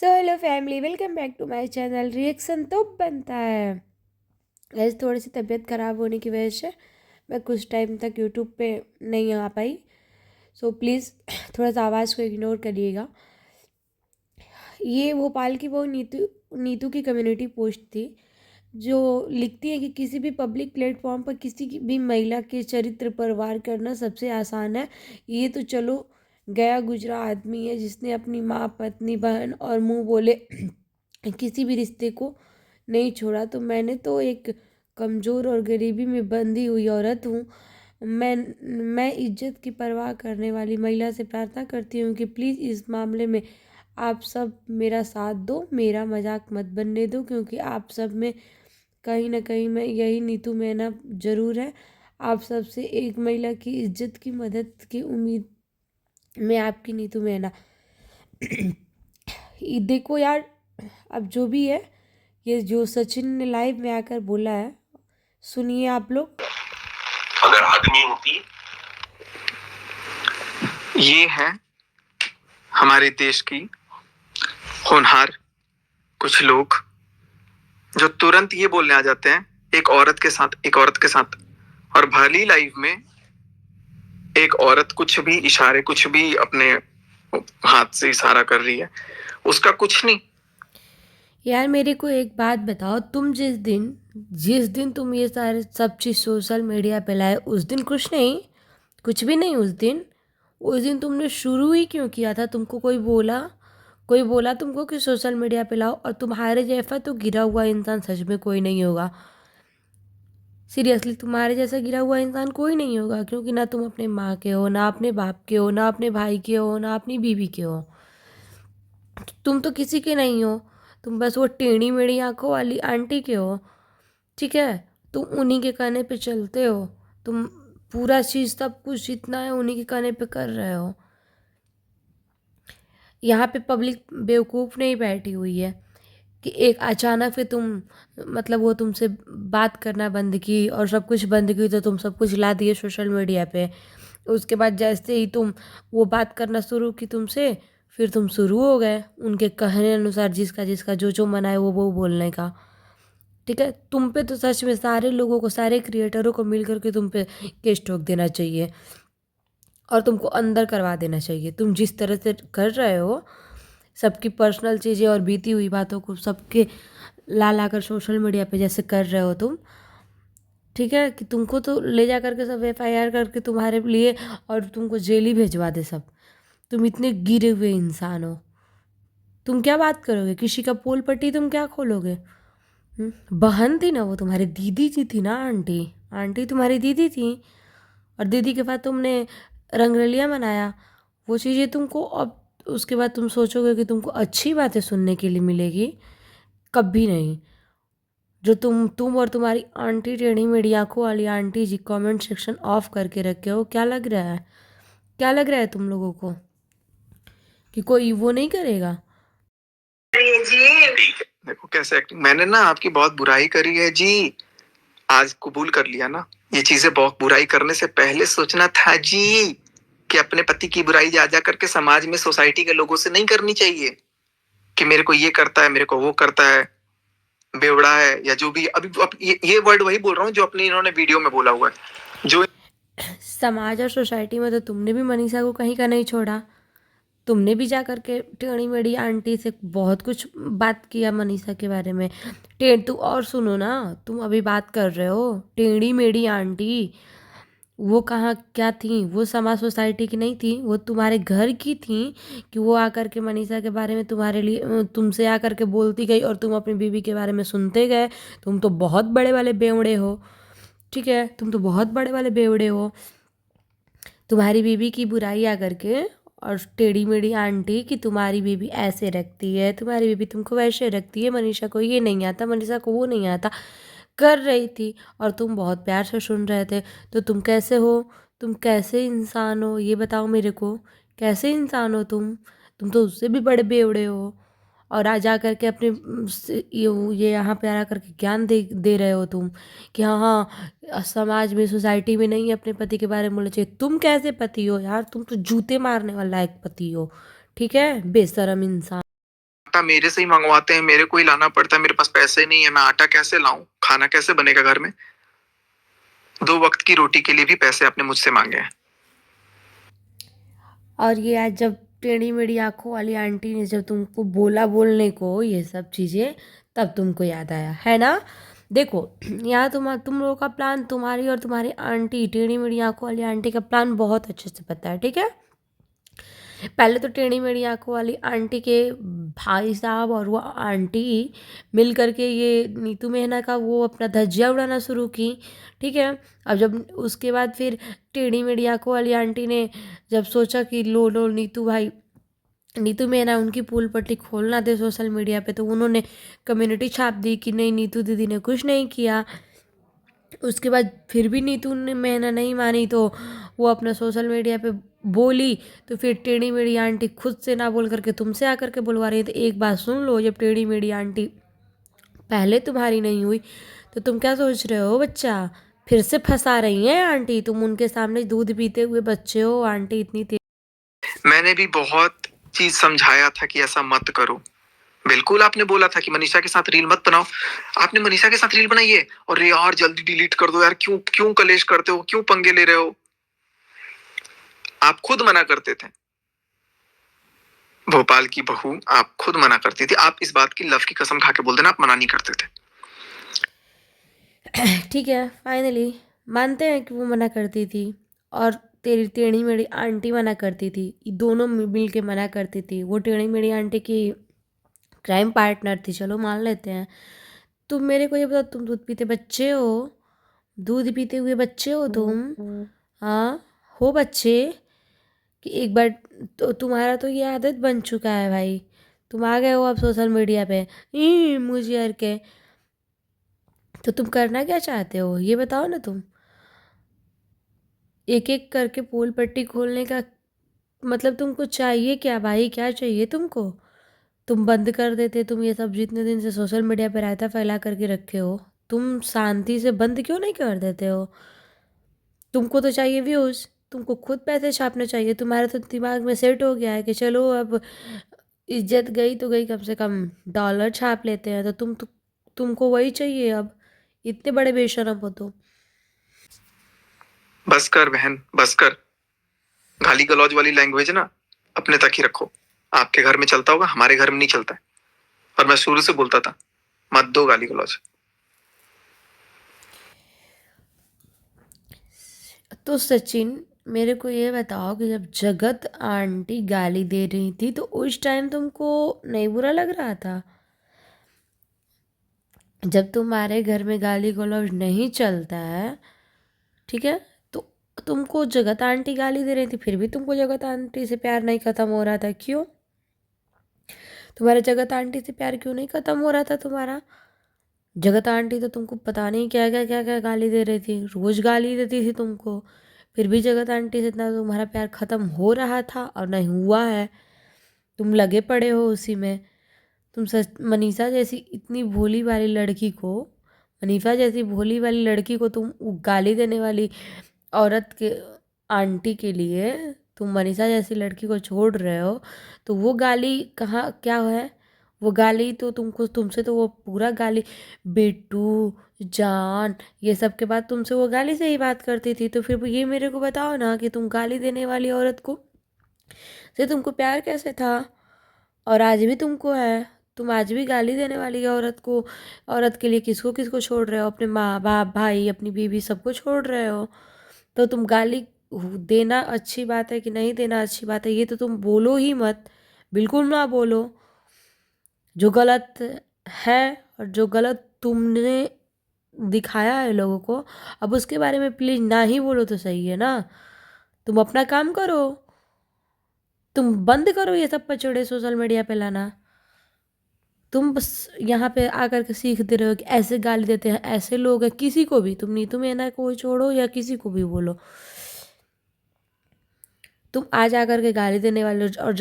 So hello family, welcome back to my channel. Reaction तो बनता है। गैस थोड़ी सी तबीयत ख़राब होने की वजह से मैं कुछ टाइम तक यूट्यूब पे नहीं आ पाई। सो प्लीज़ थोड़ा सा आवाज़ को इग्नोर करिएगा। ये भोपाल की वो नीतू नीतू की कम्युनिटी पोस्ट थी जो लिखती है कि किसी भी पब्लिक प्लेटफॉर्म पर किसी की भी महिला के चरित्र पर वार करना सबसे आसान है। ये तो चलो गया गुजरा आदमी है जिसने अपनी माँ, पत्नी, बहन और मुंह बोले किसी भी रिश्ते को नहीं छोड़ा। तो मैंने तो एक कमज़ोर और गरीबी में बंधी हुई औरत हूँ। मैं इज्जत की परवाह करने वाली महिला से प्रार्थना करती हूँ कि प्लीज़ इस मामले में आप सब मेरा साथ दो, मेरा मजाक मत बनने दो, क्योंकि आप सब में कहीं ना कहीं मैं यही नीतू मेहना ज़रूर है। आप सब से एक महिला की इज्जत की मदद की उम्मीद में आपकी नीतू मेहना। ये देखो यार, अब जो भी है, ये जो सचिन ने लाइव में आकर बोला है, सुनिए आप लोग। अगर आदमी होती, ये है हमारे देश की होनहार कुछ लोग जो तुरंत ये बोलने आ जाते हैं एक औरत के साथ और भली लाइफ में एक औरत कुछ भी इशारे, कुछ भी अपने हाथ से इशारा कर रही है, उसका कुछ नहीं। यार मेरे को एक बात बताओ, तुम जिस दिन तुम ये सारे सब चीज़ सोशल मीडिया पे लाए, उस दिन कुछ नहीं, कुछ भी नहीं। उस दिन तुमने शुरू ही क्यों किया था? तुमको कोई बोला तुमको कि सोशल मीडिया पे लाओ? और तुम्हारे जैसा तो गिरा हुआ इंसान सच में कोई नहीं होगा। सीरियसली तुम्हारे जैसा गिरा हुआ इंसान कोई नहीं होगा, क्योंकि ना तुम अपने माँ के हो, ना अपने बाप के हो, ना अपने भाई के हो, ना अपनी बीवी के हो। तुम तो किसी के नहीं हो। तुम बस वो टेढ़ी मेढ़ी आंखों वाली आंटी के हो। ठीक है, तुम उन्हीं के कहने पे चलते हो। तुम पूरा चीज़ सब कुछ जितना है उन्हीं के कहने पे कर रहे हो। यहाँ पे पब्लिक बेवकूफ़ नहीं बैठी हुई है कि एक अचानक से तुम, मतलब वो तुमसे बात करना बंद की और सब कुछ बंद की, तो तुम सब कुछ ला दिए सोशल मीडिया पे। उसके बाद जैसे ही तुम वो बात करना शुरू की तुमसे, फिर तुम शुरू हो गए उनके कहने अनुसार, जिसका जिसका जो जो मना है वो बोलने का। ठीक है, तुम पे तो सच में सारे लोगों को, सारे क्रिएटरों को मिल करके तुम पे केस ठोक देना चाहिए और तुमको अंदर करवा देना चाहिए। तुम जिस तरह से कर रहे हो, सबकी पर्सनल चीज़ें और बीती हुई बातों को सबके ला कर सोशल मीडिया पे जैसे कर रहे हो तुम। ठीक है, कि तुमको तो ले जा करके सब एफआईआर करके तुम्हारे लिए और तुमको जेल ही भेजवा दे सब। तुम इतने गिरे हुए इंसान हो। तुम क्या बात करोगे? किसी का पोल पट्टी तुम क्या खोलोगे? बहन थी ना वो, तुम्हारी दीदी जी थी ना। आंटी आंटी तुम्हारी दीदी थी, और दीदी के बाद तुमने रंगरलिया मनाया। वो चीज़ें तुमको अब उसके बाद तुम सोचोगे कि तुमको अच्छी बातें सुनने के लिए मिलेगी? कभी नहीं। जो तुम और तुम्हारी आंटी, टेढ़ी मेढ़ी आंखों वाली aunty ji, comment section off करके रखे हो। क्या लग रहा है? क्या लग रहा है तुम लोगों को कि कोई वो नहीं करेगा? जी देखो कैसे एक्टिंग, मैंने ना आपकी बहुत बुराई करी है जी, आज कबूल कर लिया ना। ये चीजें बहुत बुराई करने से पहले सोचना था जी कि अपने पति की बुराई जा जा करके समाज में, सोसाइटी के लोगों से नहीं करनी चाहिए कि मेरे को ये करता है, मेरे को वो करता है, बेवड़ा है, या जो भी। अभी अब ये वर्ड वही बोल रहा हूँ जो अपने इन्होंने वीडियो में बोला हुआ है। जो समाज और सोसाइटी में तो तुमने भी मनीषा को कहीं का नहीं छोड़ा। तुमने भी जा करके टेढ़ी मेढ़ी आंटी से बहुत कुछ बात किया मनीषा के बारे में। टेढ़ तू और सुनो ना, तुम अभी बात कर रहे हो टेढ़ी मेढ़ी आंटी। वो कहाँ क्या थी? वो समाज सोसाइटी की नहीं थी, वो तुम्हारे घर की थी। कि वो आकर के मनीषा के बारे में तुम्हारे लिए, तुमसे आकर के बोलती गई और तुम अपनी बीवी के बारे में सुनते गए। तुम तो बहुत बड़े वाले बेवड़े हो। ठीक है, तुम तो बहुत बड़े वाले बेवड़े हो। तुम्हारी बीवी की बुराई आकर के और टेढ़ी मेढ़ी आंटी कि तुम्हारी बीवी ऐसे रखती है, तुम्हारी बीवी तुमको वैसे रखती है, मनीषा को ये नहीं आता, मनीषा को वो नहीं आता, कर रही थी और तुम बहुत प्यार से सुन रहे थे। तो तुम कैसे हो? तुम कैसे इंसान हो ये बताओ मेरे को। कैसे इंसान हो तुम तो उससे भी बड़े बेवड़े हो। और आज आ करके अपने ये यहाँ पे आ करके ज्ञान दे दे रहे हो तुम कि हाँ हाँ, समाज में, सोसाइटी में नहीं अपने पति के बारे में बोलना चाहिए। तुम कैसे पति हो यार? तुम तो जूते मारने वाला एक पति हो। ठीक है, बेशरम इंसान। आटा मेरे से ही मंगवाते हैं, मेरे को ही लाना पड़ता है, मेरे पास पैसे नहीं है, मैं आटा कैसे लाऊं, खाना कैसे बनेगा घर में। 2 वक्त की रोटी के लिए भी पैसे आपने मुझसे मांगे हैं। और ये आज जब टेढ़ी मेढ़ी आंखों वाली आंटी ने जब तुमको बोला बोलने को ये सब चीज़ें, तब तुमको याद आया है ना। देखो, यहाँ तुम लोगों का प्लान, तुम्हारी और तुम्हारी आंटी टेढ़ी मेढ़ी आंखों वाली आंटी का प्लान बहुत अच्छे से पता है, ठीक है। पहले तो टेढ़ी मेढ़ी आंखों वाली आंटी के भाई साहब और वो आंटी मिल करके ये नीतू मेहना का वो अपना धज्जियाँ उड़ाना शुरू की, ठीक है। अब जब उसके बाद फिर टेढ़ी मेढ़ी आंखों वाली आंटी ने जब सोचा कि लो लो नीतू मेहना उनकी पूल पट्टी खोलना दे सोशल मीडिया पे, तो उन्होंने कम्युनिटी छाप दी कि नहीं, नीतू दीदी ने कुछ नहीं किया। उसके बाद फिर भी नीतू ने मेहना नहीं मानी, तो वो अपना सोशल मीडिया पे बोली, तो फिर टेढ़ी मेढ़ी आंटी खुद से ना बोल करके तुमसे आकर के बुलवा रही है। तो एक बात सुन लो, जब टेढ़ी मेढ़ी आंटी पहले तुम्हारी नहीं हुई तो तुम क्या सोच रहे हो बच्चा, फिर से फंसा रही हैं आंटी, तुम उनके सामने दूध पीते हुए बच्चे हो, आंटी इतनी तेज। मैंने भी बहुत चीज समझाया था कि ऐसा मत करो। बिल्कुल आपने बोला था कि मनीषा के साथ रील मत बनाओ, आपने मनीषा के साथ रील बनाई है, और यार जल्दी डिलीट कर दो यार, क्यों क्यों कलेश करते हो, क्यों पंगे ले रहे हो। आप खुद मना करते थे, भोपाल की बहू आप खुद मना करती थी। आप इस बात की लव की कसम खा के बोल देना, आप मना नहीं करते थे। ठीक है, फाइनली मानते हैं कि वो मना करती थी और तेरी टेढ़ी मेढ़ी आंटी मना करती थी, ये दोनों मिल के मना करती थी। वो टेढ़ी मेढ़ी आंटी की क्राइम पार्टनर थी, चलो मान लेते हैं। तुम मेरे को ये बताओ, तुम दूध पीते बच्चे हो, दूध पीते हुए बच्चे हो तुम, हाँ हो बच्चे, कि एक बार तो तुम्हारा तो ये आदत बन चुका है भाई, तुम आ गए हो अब सोशल मीडिया पे मुझे यार के। तो तुम करना क्या चाहते हो ये बताओ ना तुम। एक एक करके पोल पट्टी खोलने का मतलब तुमको चाहिए क्या भाई, क्या चाहिए तुमको। तुम बंद कर देते, तुम ये सब जितने दिन से सोशल मीडिया पे रायता फैला करके रखे हो, तुम शांति से बंद क्यों नहीं कर देते हो। तुमको तो चाहिए व्यूज़, तुमको खुद पैसे छापने चाहिए, तुम्हारे तो दिमाग में सेट हो गया है कि चलो अब इज्जत गई तो गई, कम से कम डॉलर छाप लेते हैं। तो तुमको वही चाहिए अब, इतने बड़े बेशरम हो तो। बस कर बहन, बस कर। गाली गलौज वाली लैंग्वेज ना अपने तक ही रखो। आपके घर में चलता होगा, हमारे घर में नहीं चलता है। और मैं शुरू से बोलता था, मत दो गाली गलौज। तो सचिन, मेरे को ये बताओ कि जब जगत आंटी गाली दे रही थी तो उस टाइम तुमको नहीं बुरा लग रहा था। जब तुम्हारे घर में गाली गलौज नहीं चलता है, ठीक है, तो तुमको जगत आंटी गाली दे रही थी, फिर भी तुमको जगत आंटी से प्यार नहीं खत्म हो रहा था, क्यों। तुम्हारा जगत आंटी से प्यार क्यों नहीं खत्म हो रहा था तुम्हारा। जगत आंटी तो तुमको पता नहीं क्या क्या गाली दे रही थी, रोज़ गाली देती थी तुमको, फिर भी जगत आंटी से इतना तुम्हारा प्यार ख़त्म हो रहा था और नहीं हुआ है, तुम लगे पड़े हो उसी में। तुम सच मनीषा जैसी इतनी भोली वाली लड़की को, मनीषा जैसी भोली वाली लड़की को तुम गाली देने वाली औरत के आंटी के लिए तुम मनीषा जैसी लड़की को छोड़ रहे हो, तो वो गाली कहाँ क्या है। वो गाली तो तुमसे तो वो पूरा गाली बेटू जान ये सब के बाद तुमसे वो गाली से ही बात करती थी। तो फिर ये मेरे को बताओ ना कि तुम गाली देने वाली औरत को से तुमको प्यार कैसे था, और आज भी तुमको है। तुम आज भी गाली देने वाली औरत के लिए किसको किसको छोड़ रहे हो, अपने माँ बाप भाई अपनी बीवी सबको छोड़ रहे हो। तो तुम गाली देना अच्छी बात है कि नहीं देना अच्छी बात है, ये तो तुम बोलो ही मत, बिल्कुल ना बोलो। जो गलत है और जो गलत तुमने दिखाया है लोगों को, अब उसके बारे में प्लीज़ ना ही बोलो तो सही है ना। तुम अपना काम करो, तुम बंद करो ये सब पचड़े सोशल मीडिया पे लाना। तुम बस यहाँ पे आकर के सीखते रहो कि ऐसे गाली देते हैं, ऐसे लोग हैं, किसी को भी तुम नीतू मेहना को छोड़ो या किसी को भी बोलो, तुम आज आकर के गाली देने वाले हो। और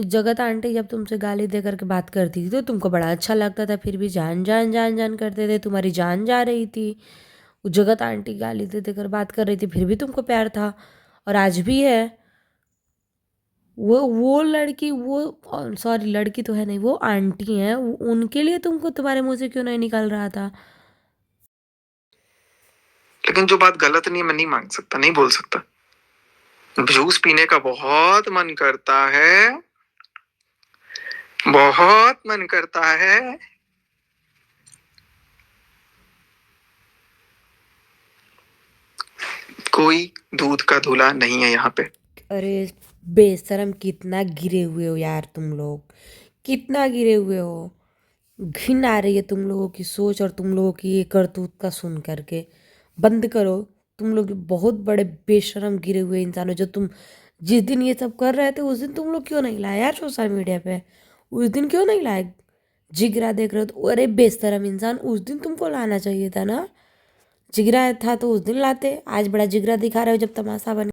जगत आंटी जब तुमसे गाली दे करके बात करती थी तो तुमको बड़ा अच्छा लगता था, फिर भी जान जान जान जान करते थे, तुम्हारी जान जा रही थी। वो जगत आंटी गाली दे देकर बात कर रही थी, फिर भी तुमको प्यार था और आज भी है। वो लड़की, वो सॉरी, लड़की तो है नहीं, वो आंटी हैं, उनके लिए तुमको तुम्हारे मुंह से क्यों नहीं निकल रहा था? लेकिन जो बात गलत नहीं है मैं नहीं मांग सकता, नहीं बोल सकता। जूस पीने का बहुत मन करता है, बहुत मन करता है। कोई दूध का धुला नहीं है यहाँ पे। अरे बेशरम, कितना गिरे हुए हो यार तुम लोग, कितना गिरे हुए हो। घिन आ रही है तुम लोगों की सोच और तुम लोगों की ये करतूत का सुन करके। बंद करो। तुम लोग बहुत बड़े बेशरम गिरे हुए इंसान हो। जो तुम जिस दिन ये सब कर रहे थे उस दिन तुम लोग क्यों नहीं लाए यार सोशल मीडिया पे? उस दिन क्यों नहीं लाए? जिगरा देख रहे हो तो, अरे बेशरम इंसान, उस दिन तुमको लाना चाहिए था ना। जिगरा था तो उस दिन लाते, आज बड़ा जिगरा दिखा रहे हो जब तमाशा बन